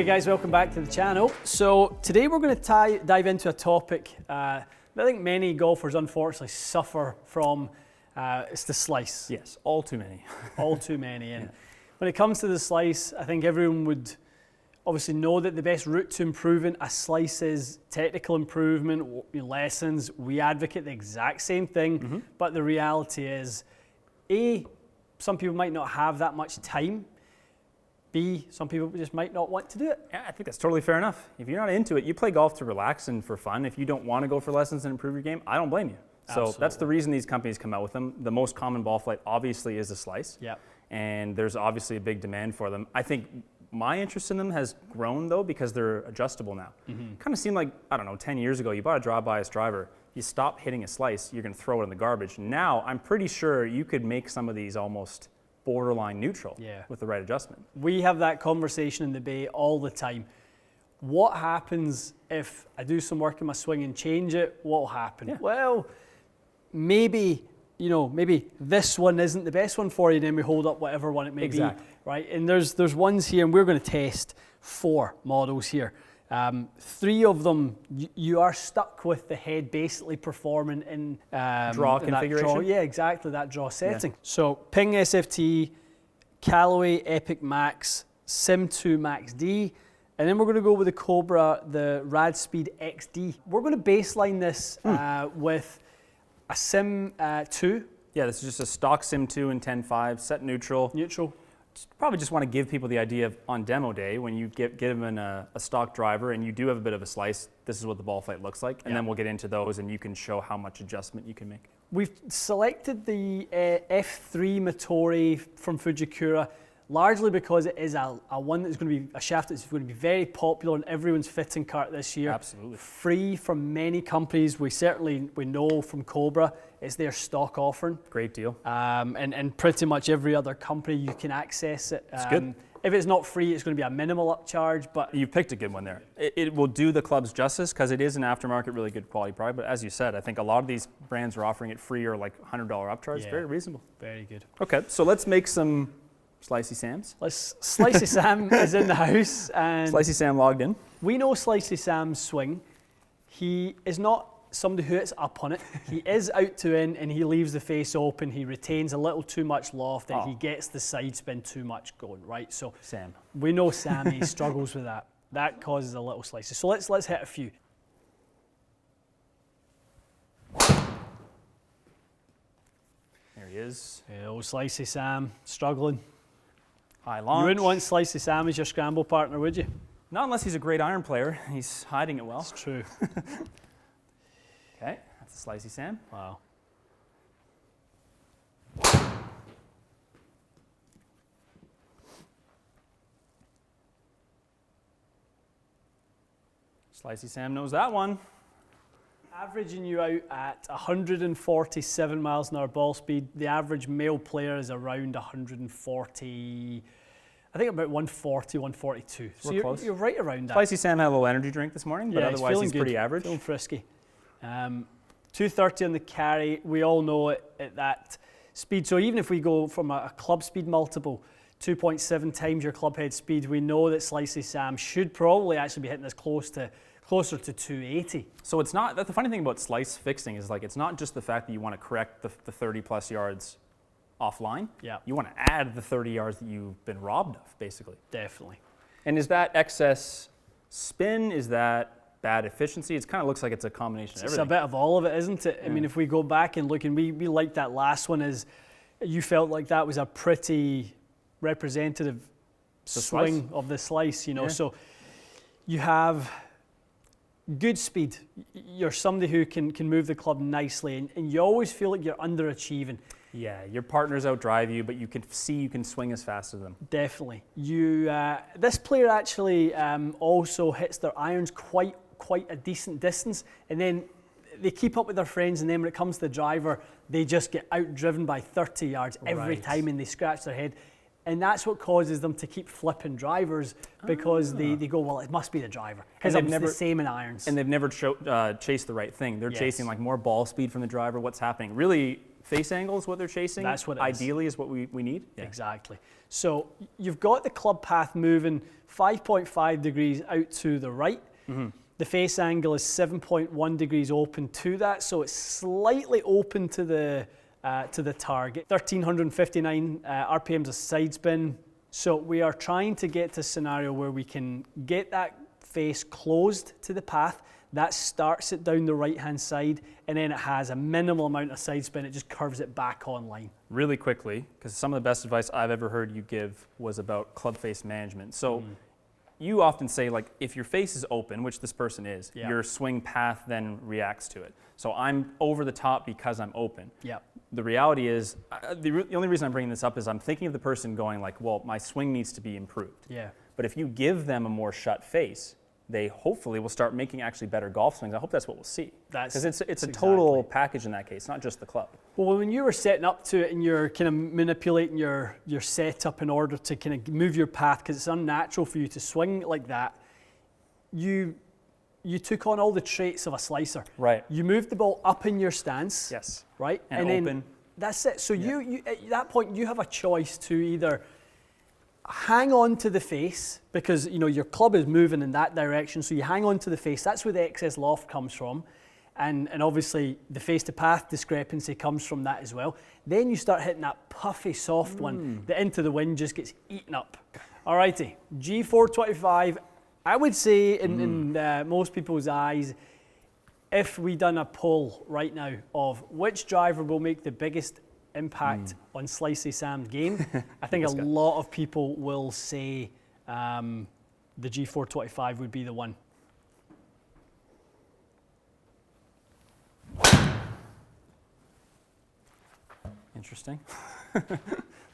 Okay guys, welcome back to the channel. So today we're going to dive into a topic that I think many golfers unfortunately suffer from. It's the slice. Yes, all too many. All too many. And when it comes to the slice, I think everyone would obviously know that the best route to improving a slice is technical improvement, lessons. We advocate the exact same thing, but the reality is, A, some people might not have that much time. B, some people just might not want to do it. Yeah, I think that's totally fair enough. If you're not into it, you play golf to relax and for fun. If you don't want to go for lessons and improve your game, I don't blame you. So that's the reason these companies come out with them. The most common ball flight obviously is a slice. Yep. And there's obviously a big demand for them. I think my interest in them has grown though because they're adjustable now. Kind of seemed like, I don't know, 10 years ago, you bought a draw bias driver, you stop hitting a slice, you're going to throw it in the garbage. Now, I'm pretty sure you could make some of these almost borderline neutral with the right adjustment. We have that conversation in the bay all the time. What happens if I do some work in my swing and change it? What will happen? Yeah. Well, maybe, maybe this one isn't the best one for you, then we hold up whatever one it may be, right? And there's ones here, and we're going to test 4 models here. 3 of them, you are stuck with the head basically performing in draw configuration. Yeah, exactly, that draw setting. So Ping SFT, Callaway Epic Max, SIM Max D, and then we're going to go with the Cobra, the RADSPEED XD. We're going to baseline this with a SIM 2. Yeah, this is just a stock SIM 2 and 10.5, set neutral. Neutral. Probably just want to give people the idea of on demo day when you get given a stock driver and you do have a bit of a slice, this is what the ball flight looks like, and then we'll get into those and you can show how much adjustment you can make. We've selected the F3 Motori from Fujikura largely because it is a one that's going to be a shaft that's going to be very popular in everyone's fitting cart this year. Absolutely. Free from many companies. We know from Cobra it's their stock offering. Great deal. And pretty much every other company you can access it. It's good. If it's not free, it's going to be a minimal upcharge. But you picked a good one there. It will do the clubs justice because it is an aftermarket, really good quality product. But as you said, I think a lot of these brands are offering it free or like $100 upcharge. Yeah. Very reasonable. Very good. Okay, so let's make some Slicey Sams. Slicey Sam is in the house. And Slicey Sam logged in. We know Slicey Sam's swing. He is not somebody who hits up on it. He is out to in and he leaves the face open. He retains a little too much loft and he gets the side spin too much going, right? So Sam. We know Sammy struggles with that. That causes a little slices. So let's hit a few. There he is. Old Slicey Sam struggling. High launch. You wouldn't want Slicey Sam as your scramble partner, would you? Not unless he's a great iron player. He's hiding it well. That's true. Okay, that's a Slicey Sam. Wow. Slicey Sam knows that one. Averaging you out at 147 miles an hour ball speed. The average male player is around 140, I think about 140, 142. So you're right around that. Slicey Sam had a little energy drink this morning, but otherwise he's pretty average. Feeling frisky. 230 on the carry. We all know it at that speed. So even if we go from a club speed multiple, 2.7 times your club head speed, we know that Slicey Sam should probably actually be hitting this closer to 280. So it's not, the funny thing about slice fixing is like, it's not just the fact that you want to correct the 30 plus yards offline. Yeah. You want to add the 30 yards that you've been robbed of, basically. Definitely. And is that excess spin? Is that bad efficiency? It kind of looks like it's a combination of everything. It's a bit of all of it, isn't it? Yeah. I mean, if we go back and look, and we liked that last one, as you felt like that was a pretty representative swing of the slice, So you have good speed. You're somebody who can move the club nicely, and you always feel like you're underachieving. Yeah, your partners outdrive you, but you can see you can swing as fast as them. Definitely. This player actually also hits their irons quite a decent distance, and then they keep up with their friends, and then when it comes to the driver, they just get outdriven by 30 yards every time, and they scratch their head. And that's what causes them to keep flipping drivers because they go, well, it must be the driver. Because it's the same in irons. And they've never chased the right thing. They're chasing like more ball speed from the driver. What's happening? Really, face angle is what they're chasing. That's what it ideally is what we need. Yeah. Exactly. So you've got the club path moving 5.5 degrees out to the right. The face angle is 7.1 degrees open to that, so it's slightly open to the target. 1359 RPMs a side spin. So we are trying to get to a scenario where we can get that face closed to the path. That starts it down the right-hand side, and then it has a minimal amount of side spin. It just curves it back online. Really quickly, because some of the best advice I've ever heard you give was about club face management. So you often say, like, if your face is open, which this person is, your swing path then reacts to it. So I'm over the top because I'm open. The reality is, the only reason I'm bringing this up is I'm thinking of the person going like, well, my swing needs to be improved. But if you give them a more shut face, they hopefully will start making actually better golf swings. I hope that's what we'll see. Because it's a total package in that case, not just the club. Well, when you were setting up to it and you're kind of manipulating your setup in order to kind of move your path, because it's unnatural for you to swing like that, you took on all the traits of a slicer. Right. You moved the ball up in your stance. Yes. Right? And open. Then that's it. So you at that point, you have a choice to either hang on to the face, because your club is moving in that direction, so you hang on to the face. That's where the excess loft comes from, and obviously the face to path discrepancy comes from that as well. Then you start hitting that puffy soft one that into the wind just gets eaten up. Alrighty, G425. I would say in most people's eyes, if we done a poll right now of which driver will make the biggest impact on Slicey Sam's game, I think a lot of people will say the G425 would be the one. Interesting.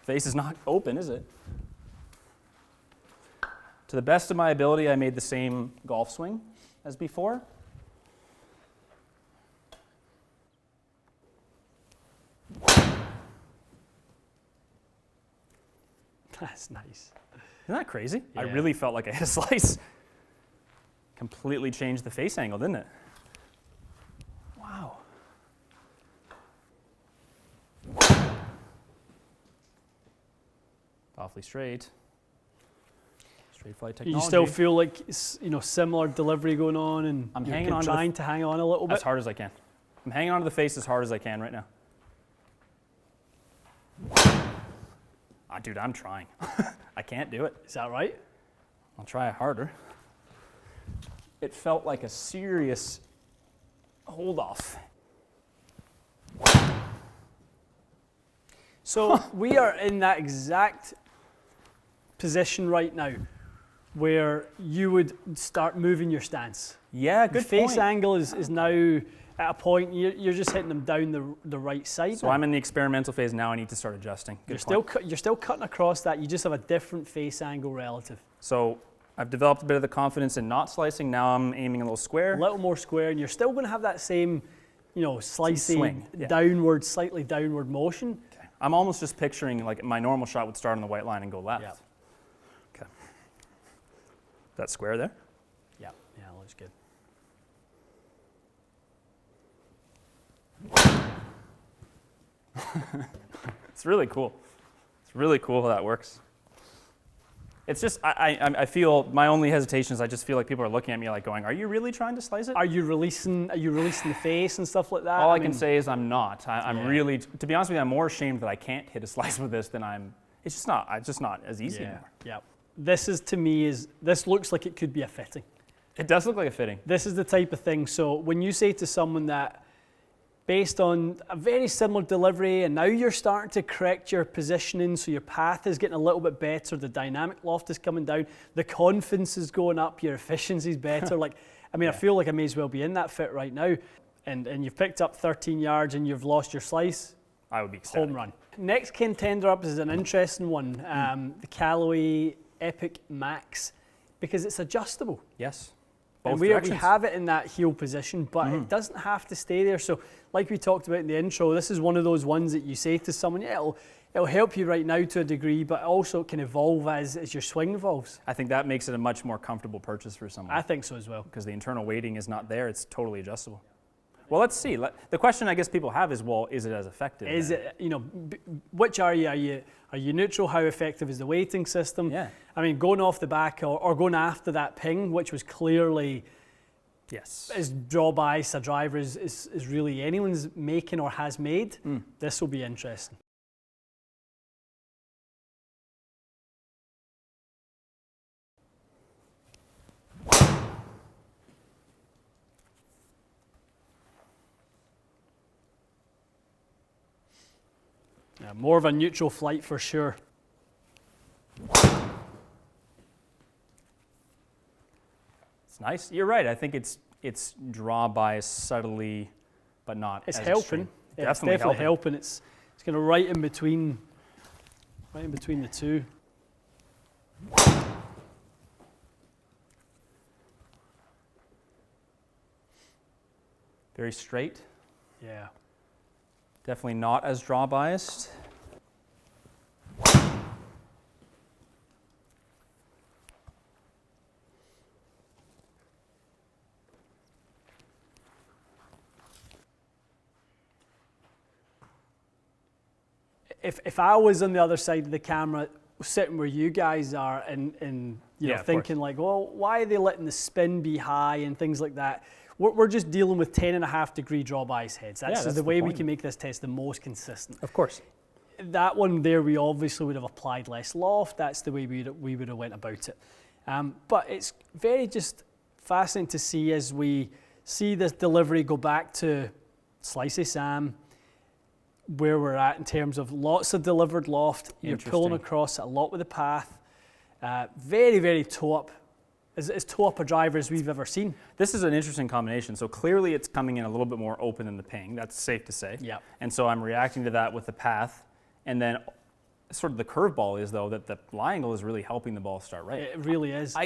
Face is not open, is it? To the best of my ability, I made the same golf swing as before. That's nice. Isn't that crazy? Yeah. I really felt like I hit a slice. Completely changed the face angle, didn't it? Wow. Awfully straight. Straight flight technology. You still feel like similar delivery going on, and I'm you're trying to hang on a little bit? As hard as I can. I'm hanging on to the face as hard as I can right now. Dude, I'm trying. I can't do it. Is that right? I'll try harder. It felt like a serious hold off. So we are in that exact position right now where you would start moving your stance. Yeah, good The face point. angle is now at a point you're just hitting them down the right side. So I'm in the experimental phase now. I need to start adjusting. You're still cutting across that. You just have a different face angle relative. So I've developed a bit of the confidence in not slicing. Now I'm aiming a little square. A little more square, and you're still going to have that same, slicing swing, yeah. downward, slightly downward motion. Okay. I'm almost just picturing like my normal shot would start on the white line and go left. Yeah. Okay. That square there? Yeah, looks good. It's really cool. It's really cool how that works. It's just, I feel, my only hesitation is I just feel like people are looking at me like going, are you really trying to slice it? Are you releasing the face and stuff like that? All I can say is I'm not. I'm really, to be honest with you, I'm more ashamed that I can't hit a slice with this than it's just not as easy anymore. Yeah. This is, to me, this looks like it could be a fitting. It does look like a fitting. This is the type of thing. So when you say to someone that, based on a very similar delivery, and now you're starting to correct your positioning, so your path is getting a little bit better, the dynamic loft is coming down, the confidence is going up, your efficiency is better. I feel like I may as well be in that fit right now. And you've picked up 13 yards and you've lost your slice. I would be ecstatic. Home run. Next contender up is an interesting one, the Callaway Epic Max, because it's adjustable. Yes. And we have it in that heel position, but it doesn't have to stay there. So like we talked about in the intro, this is one of those ones that you say to someone, it'll help you right now to a degree, but also it can evolve as your swing evolves. I think that makes it a much more comfortable purchase for someone. I think so as well. Because the internal weighting is not there, it's totally adjustable. Well, let's see. The question I guess people have is, well, is it as effective? Is it, you know, which are you? Are you neutral? How effective is the weighting system? Yeah. I mean, going off the back or going after that ping, which was clearly as draw bias a driver is really anyone's making or has made, this will be interesting. Yeah, more of a neutral flight for sure. It's nice. You're right. I think it's draw bias subtly, but not. It's as helping. extreme. Yeah, it's definitely helping. It's kind of right in between the two. Very straight. Yeah. Definitely not as draw biased. If I was on the other side of the camera, sitting where you guys are, and you know, thinking like, well, why are they letting the spin be high and things like that? We're just dealing with 10.5-degree draw bias heads. That's the way we can make this test the most consistent. Of course. That one there, we obviously would have applied less loft. That's the way we would have went about it. But it's very just fascinating to see as we see this delivery go back to Slicey Sam, where we're at in terms of lots of delivered loft. You're pulling across a lot with the path. Very, very toe up. As toe up a driver as we've ever seen. This is an interesting combination. So clearly it's coming in a little bit more open than the ping. That's safe to say. Yeah. And so I'm reacting to that with the path. And then sort of the curveball is, though, that the lie angle is really helping the ball start right. It really is.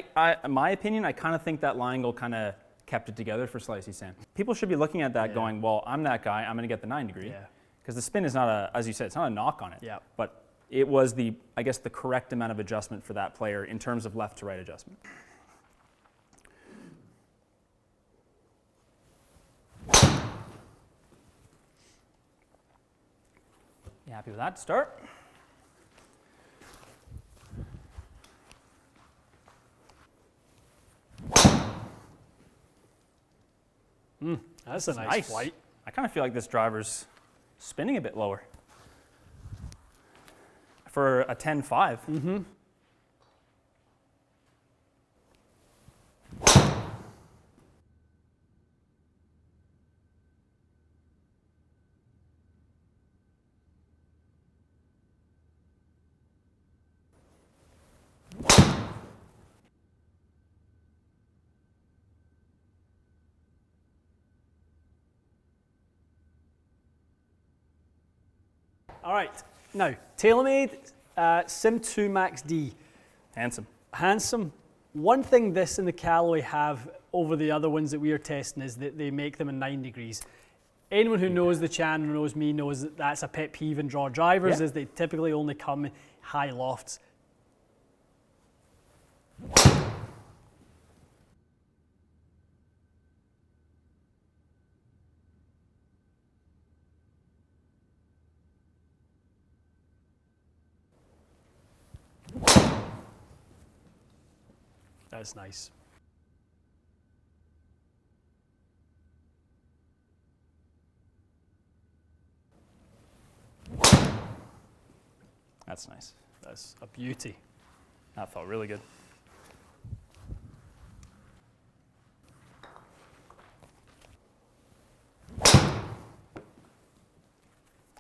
In my opinion, I kind of think that lie angle kind of kept it together for Slicey Sam. People should be looking at that going, well, I'm that guy. I'm going to get the 9 degree. Yeah. Because the spin is not as you said, it's not a knock on it. Yeah. But it was I guess the correct amount of adjustment for that player in terms of left to right adjustment. You happy with that to start? That's a nice flight. I kind of feel like this driver's spinning a bit lower for a 10.5. Mm-hmm. All right, now, Taylormade SIM Max D. Handsome. One thing this and the Callaway have over the other ones that we are testing is that they make them in 9 degrees. Anyone who knows the channel, knows me, knows that that's a pet peeve in draw drivers, is they typically only come in high lofts. That's nice. That's nice. That's a beauty. That felt really good.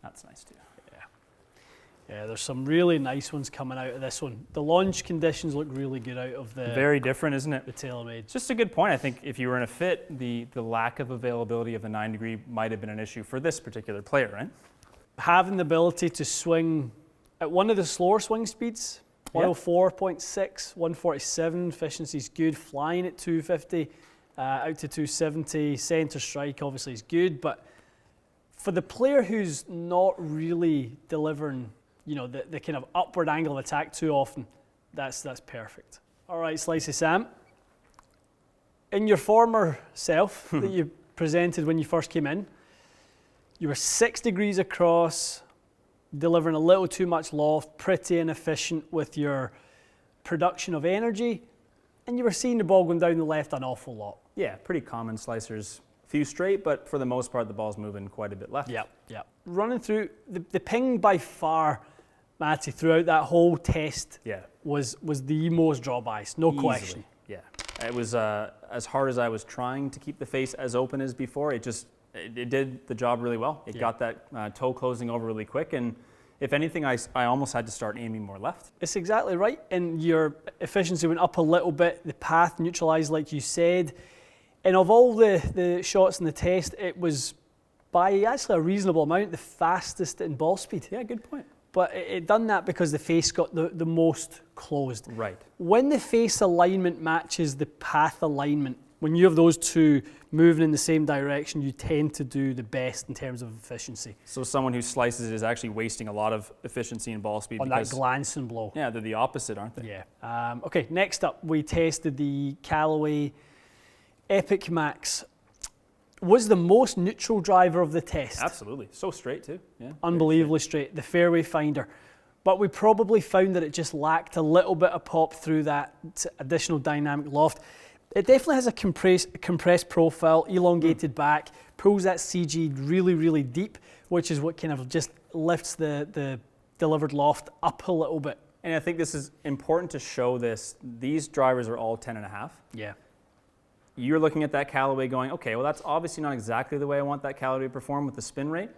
That's nice too. Yeah, there's some really nice ones coming out of this one. The launch conditions look really good out of the... Very different, isn't it? The Taylormade. It's just a good point. I think if you were in a fit, the lack of availability of the 9 degree might have been an issue for this particular player, right? Having the ability to swing at one of the slower swing speeds, 104.6, 147, efficiency's good. Flying at 250, out to 270, center strike obviously is good, but for the player who's not really delivering, you know, the kind of upward angle of attack too often, that's perfect. All right, Slicey Sam. In your former self that you presented when you first came in. You were 6 degrees across, delivering a little too much loft, pretty inefficient with your production of energy, and you were seeing the ball going down the left an awful lot. Yeah, pretty common slicers. Few straight, but for the most part, the ball's moving quite a bit left. Yep. Running through, the ping by far, Matty, throughout that whole test was the most draw bias, no question. Yeah, it was as hard as I was trying to keep the face as open as before, it did the job really well. It got that toe closing over really quick, and if anything, I almost had to start aiming more left. It's exactly right, and your efficiency went up a little bit, the path neutralized like you said, and of all the shots in the test, it was by actually a reasonable amount the fastest in ball speed. Yeah, good point. But it done that because the face got the most closed. Right. When the face alignment matches the path alignment, when you have those two moving in the same direction, you tend to do the best in terms of efficiency. So someone who slices it is actually wasting a lot of efficiency and ball speed. On that glancing blow. Yeah, they're the opposite, aren't they? Yeah. Okay, next up, we tested the Callaway Epic Max. Was the most neutral driver of the test. Absolutely. So straight too. Yeah. Unbelievably straight. The fairway finder. But we probably found that it just lacked a little bit of pop through that additional dynamic loft. It definitely has a compressed profile, elongated back, pulls that CG really, really deep, which is what kind of just lifts the delivered loft up a little bit. And I think this is important to show this. These drivers are all 10.5. Yeah. You're looking at that Callaway going, okay, well, that's obviously not exactly the way I want that Callaway to perform with the spin rate.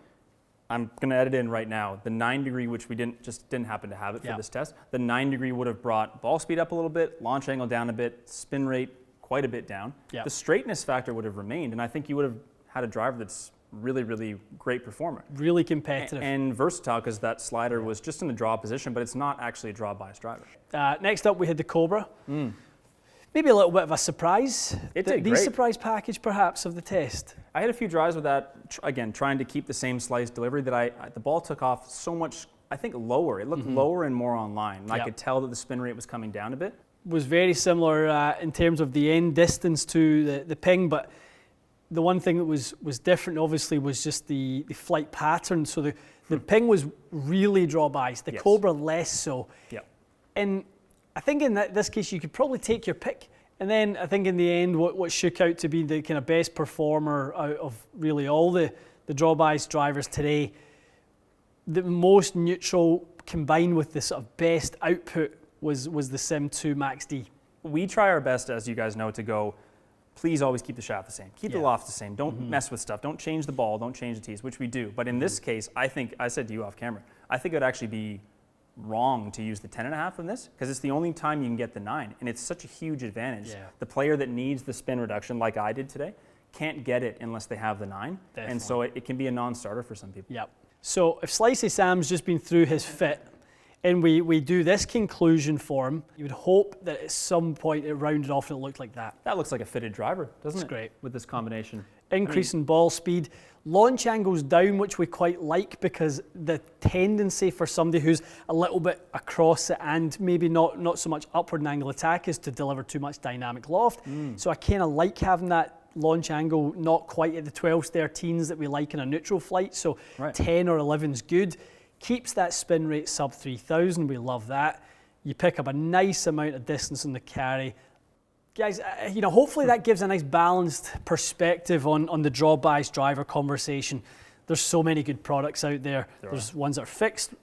I'm going to edit in right now. The 9 degree, which we didn't happen to have it for this test, the 9 degree would have brought ball speed up a little bit, launch angle down a bit, spin rate quite a bit down. The straightness factor would have remained, and I think you would have had a driver that's really, really great performer. Really competitive. And versatile, because that slider was just in the draw position, but it's not actually a draw bias driver. Next up, we had the Cobra. Maybe a little bit of a surprise. It did the great. surprise package, perhaps, of the test. I had a few drives with that, again, trying to keep the same slice delivery that the ball took off so much, I think, lower. It looked lower and more online. And I could tell that the spin rate was coming down a bit. Was very similar in terms of the end distance to the ping, but the one thing that was different, obviously, was just the flight pattern. So the ping was really draw biased. The Cobra less so. And I think in this case, you could probably take your pick. And then I think in the end, what shook out to be the kind of best performer out of really all the draw bias drivers today, the most neutral combined with the sort of best output was the SIM Max D. We try our best, as you guys know, to go, please always keep the shaft the same. Keep the loft the same. Don't mess with stuff. Don't change the ball. Don't change the tees, which we do. But in this case, I think, I said to you off camera, I think it would actually be wrong to use the 10.5 in this, because it's the only time you can get the 9, and it's such a huge advantage. The player that needs the spin reduction, like I did today, can't get it unless they have the 9. And so it can be a non-starter for some people. So if Slicey Sam's just been through his fit, and we do this conclusion for him, you would hope that at some point it rounded off and it looked like that. That looks like a fitted driver, doesn't it? It's great. With this combination. Increase in ball speed. Launch angles down, which we quite like, because the tendency for somebody who's a little bit across it and maybe not so much upward in angle attack is to deliver too much dynamic loft. So I kind of like having that launch angle not quite at the 12s, 13s that we like in a neutral flight. So 10 or 11's good. Keeps that spin rate sub 3,000. We love that. You pick up a nice amount of distance on the carry. Guys, hopefully that gives a nice balanced perspective on the draw bias driver conversation. There's so many good products out there. There's ones that are fixed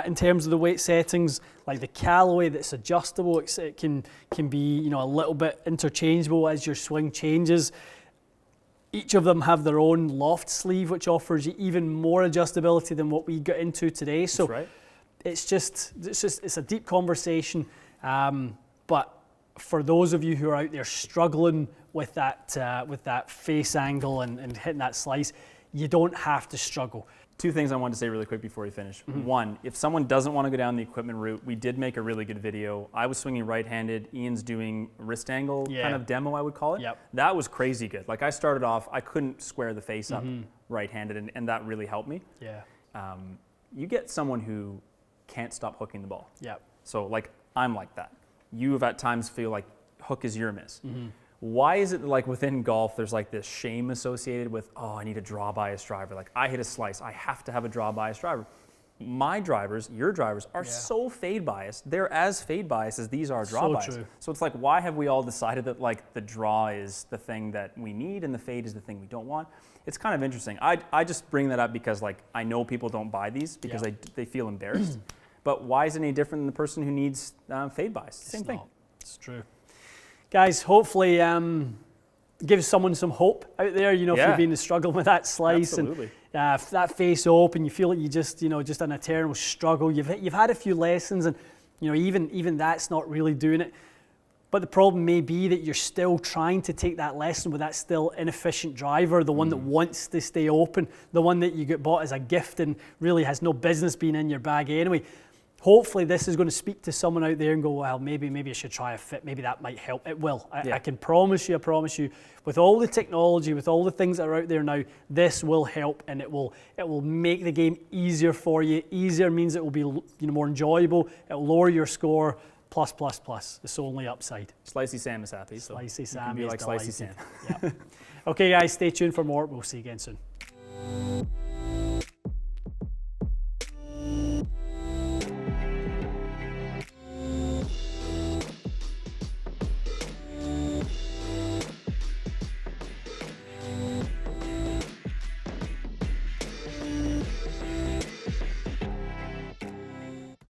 in terms of the weight settings, like the Callaway that's adjustable. It can be a little bit interchangeable as your swing changes. Each of them have their own loft sleeve, which offers you even more adjustability than what we got into today. So it's a deep conversation, but for those of you who are out there struggling with that face angle and hitting that slice, you don't have to struggle. Two things I wanted to say really quick before we finish. One, if someone doesn't want to go down the equipment route, we did make a really good video. I was swinging right-handed. Ian's doing wrist angle kind of demo, I would call it. That was crazy good. Like I started off, I couldn't square the face up right-handed, and that really helped me. You get someone who can't stop hooking the ball. So like I'm like that. You at times feel like hook is your miss. why is it like within golf, there's like this shame associated with, oh, I need a draw bias driver. Like I hit a slice, I have to have a draw bias driver. My drivers, your drivers, are so fade biased. They're as fade biased as these are draw biased. True. So it's like, why have we all decided that like the draw is the thing that we need and the fade is the thing we don't want? It's kind of interesting. I just bring that up because like I know people don't buy these because they feel embarrassed. But why is it any different than the person who needs fade bias? Same thing. It's true. Guys, hopefully give someone some hope out there, you know, if you've been struggling with that slice. Absolutely. And that face open, you feel like you just, you know, just an eternal struggle. You've had a few lessons and, you know, even that's not really doing it. But the problem may be that you're still trying to take that lesson with that still inefficient driver, the one that wants to stay open, the one that you get bought as a gift and really has no business being in your bag anyway. Hopefully this is going to speak to someone out there and go, well, maybe I should try a fit. Maybe that might help. It will. I can promise you, with all the technology, with all the things that are out there now, this will help and it will make the game easier for you. Easier means it will be, you know, more enjoyable. It will lower your score. Plus. It's only upside. Slicey Sam is happy. Slicey so Sam you can be is like delighted. Slicey Sam. Okay, guys, stay tuned for more. We'll see you again soon.